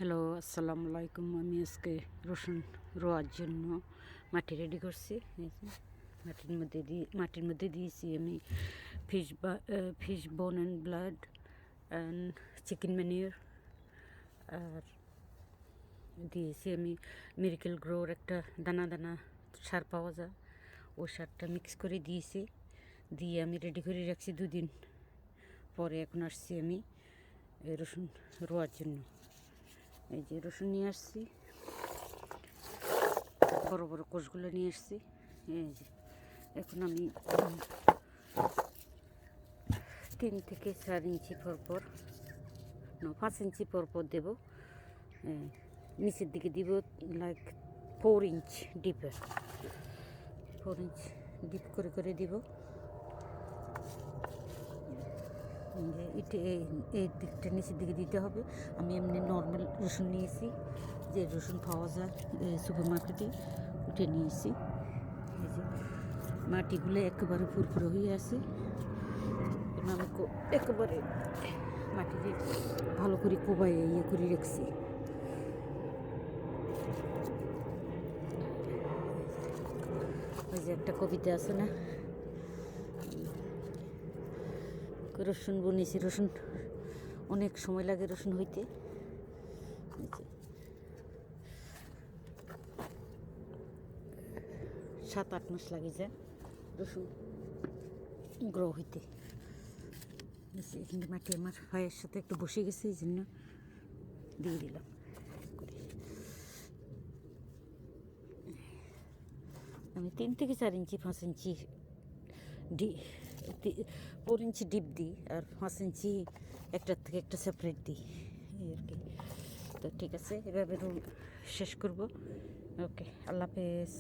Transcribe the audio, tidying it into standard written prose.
Hello, আসসালামু আলাইকুম। আমি আজকে রসুন রোয়ার জন্য মাটি রেডি করছি। এই যে মাটির মধ্যে দিয়েছি আমি fish bone and blood and chicken manure, আর দিয়েছি আমি মিরাকেল গ্রোর একটা দানা দানা সার পাওয়া যায়, ওই সারটা মিক্স করে দিয়েছি। দিয়ে আমি রেডি করে রাখছি 2 দিন পরে। এখন আসছি আমি রসুন রোয়ার জন্য। এই যে রসুন নিয়ে আসছি, বড় বড় কোষগুলো নিয়ে আসছি। এই যে এখন আমি 3 থেকে 4 ইঞ্চি পরপর, 5 ইঞ্চি পরপর দেব। নিচের দিকে দিব লাইক 4 ইঞ্চ ডিপে, 4 ইঞ্চ ডিপ করে করে দিব। এই দিকটা নিচের দিকে দিতে হবে। আমি এমনি নর্মাল রসুন নিয়েছি, যে রসুন পাওয়া যায় সুপার মার্কেটে, উঠে নিয়েছি। এই যে মাটিগুলো একেবারে ফুরফুরে হয়ে আছে। আমি একেবারে মাটিতে ভালো করে কোবাই করে রাখছি। ওই যে একটা কবিতা আছে না, রসুন বুনেছি, রসুন অনেক সময় লাগে রসুন হইতে। 7-8 মাস লাগে যায় রসুন গ্রো হইতে। কিন্তু মাটি আমার ভাইয়ের সাথে একটু বসে গেছে, এই জন্য দিয়ে দিলাম। আমি 3 থেকে 4 ইঞ্চি 5 ইঞ্চি 4 ইঞ্চি ডিপ দিই, আর 5 ইঞ্চি একটার থেকে একটা সেপারেট দিই, এই আর কি। তো ঠিক আছে, এভাবে রুল শেষ করব। ওকে, আল্লাহ হাফেজ।